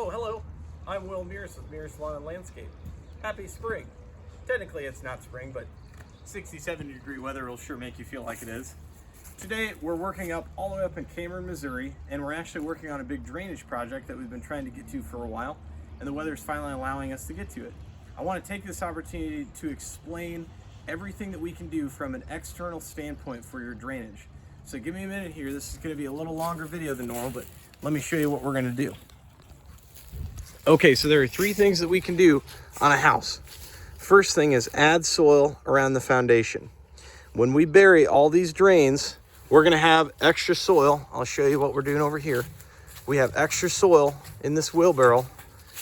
Oh, hello. I'm Will Mears with Mears Lawn and Landscape. Happy spring. Technically it's not spring, but 67-degree weather will sure make you feel like it is. Today we're working up all the way up in Cameron, Missouri, and we're actually working on a big drainage project that we've been trying to get to for a while, and the weather's finally allowing us to get to it. I want to take this opportunity to explain everything that we can do from an external standpoint for your drainage. So give me a minute here. This is going to be a little longer video than normal, but let me show you what we're going to do. Okay, so there are three things that we can do on a house. First thing is add soil around the foundation. When we bury all these drains, we're going to have extra soil. I'll show you what we're doing over here. We have extra soil in this wheelbarrow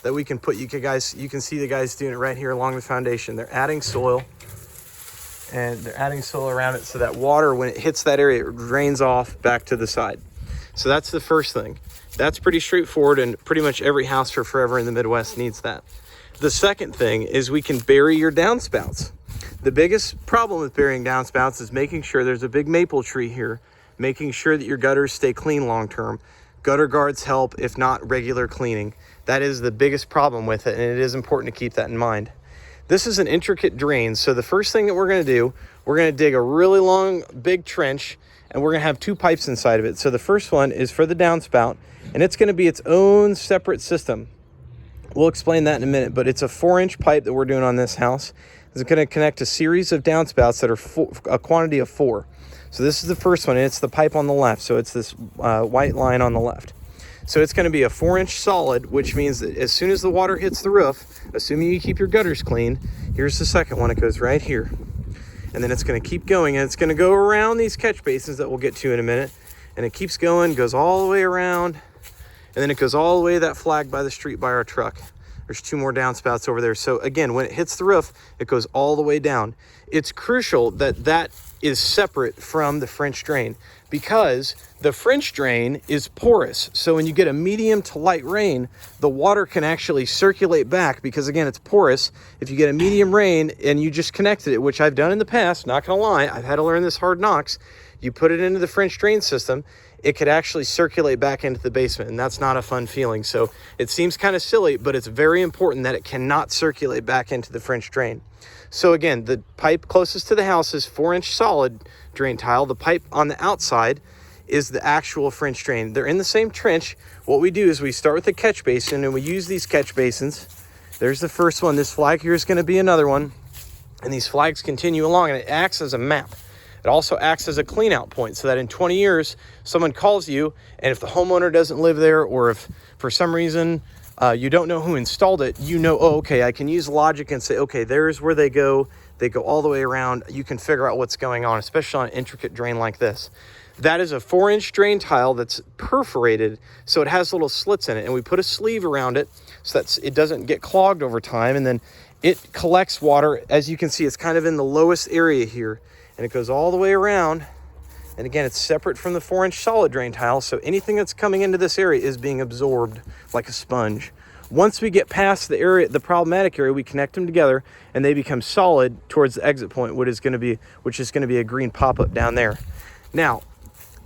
that we can put. You can see the guys doing it right here along the foundation. They're adding soil, and they're adding soil around it so that water, when it hits that area, it drains off back to the side. So that's the first thing. That's pretty straightforward, and pretty much every house for forever in the Midwest needs that. The second thing is we can bury your downspouts. The biggest problem with burying downspouts is making sure there's a big maple tree here, making sure that your gutters stay clean long term. Gutter guards help, if not regular cleaning. That is the biggest problem with it, and it is important to keep that in mind. This is an intricate drain, so the first thing that we're going to do, we're going to dig a really long, big trench, and we're going to have two pipes inside of it. So the first one is for the downspout, and it's going to be its own separate system. We'll explain that in a minute, but it's a 4-inch pipe that we're doing on this house. It's going to connect a series of downspouts that are a quantity of 4. So this is the first one, and it's the pipe on the left. So it's this white line on the left. So it's going to be a 4-inch solid, which means that as soon as the water hits the roof, assuming you keep your gutters clean, here's the second one. It goes right here. And then it's going to keep going, and it's going to go around these catch basins that we'll get to in a minute. And it keeps going, goes all the way around, and then it goes all the way to that flag by the street by our truck. There's 2 more downspouts over there. So again, when it hits the roof, it goes all the way down. It's crucial that that is separate from the French drain, because the French drain is porous. So when you get a medium to light rain, the water can actually circulate back, because again, it's porous. If you get a medium rain and you just connected it, which I've done in the past, not gonna lie, I've had to learn this hard knocks. You put it into the French drain system, it could actually circulate back into the basement, and that's not a fun feeling. So it seems kind of silly, but it's very important that it cannot circulate back into the French drain. So again, the pipe closest to the house is 4-inch solid drain tile. The pipe on the outside is the actual French drain. They're in the same trench. What we do is we start with the catch basin, and we use these catch basins. There's the first one. This flag here is going to be another one. And these flags continue along, and it acts as a map. It also acts as a clean out point, so that in 20 years, someone calls you, and if the homeowner doesn't live there, or if for some reason you don't know who installed it, you know, oh, okay, I can use logic and say, okay, there's where they go. They go all the way around. You can figure out what's going on, especially on an intricate drain like this. That is a 4-inch drain tile that's perforated, so it has little slits in it, and we put a sleeve around it so that it doesn't get clogged over time, and then it collects water. As you can see, it's kind of in the lowest area here, and it goes all the way around. And again, it's separate from the 4-inch solid drain tile, so anything that's coming into this area is being absorbed like a sponge. Once we get past the area, the problematic area, we connect them together, and they become solid towards the exit point, which is going to be a green pop-up down there. Now,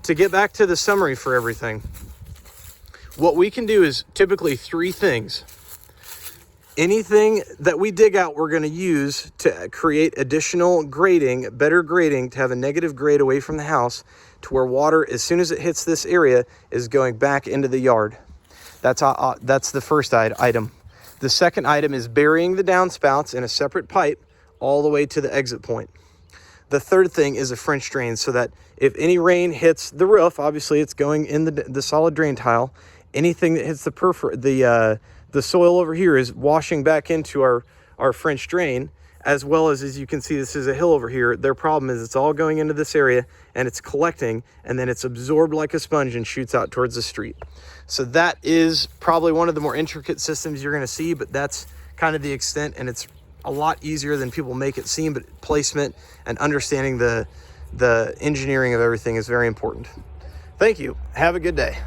to get back to the summary for everything, what we can do is typically 3 things. Anything that we dig out, we're going to use to create additional grading, better grading, to have a negative grade away from the house, to where water, as soon as it hits this area, is going back into the yard. That's the first item. The second item is burying the downspouts in a separate pipe all the way to the exit point. The third thing is a French drain, so that if any rain hits the roof, obviously it's going in the solid drain tile. Anything that hits the soil over here is washing back into our French drain, as well as you can see, this is a hill over here. Their problem is it's all going into this area, and it's collecting, and then it's absorbed like a sponge and shoots out towards the street. So that is probably one of the more intricate systems you're going to see, but that's kind of the extent, and it's a lot easier than people make it seem. But placement and understanding the engineering of everything is very important. Thank you. Have a good day.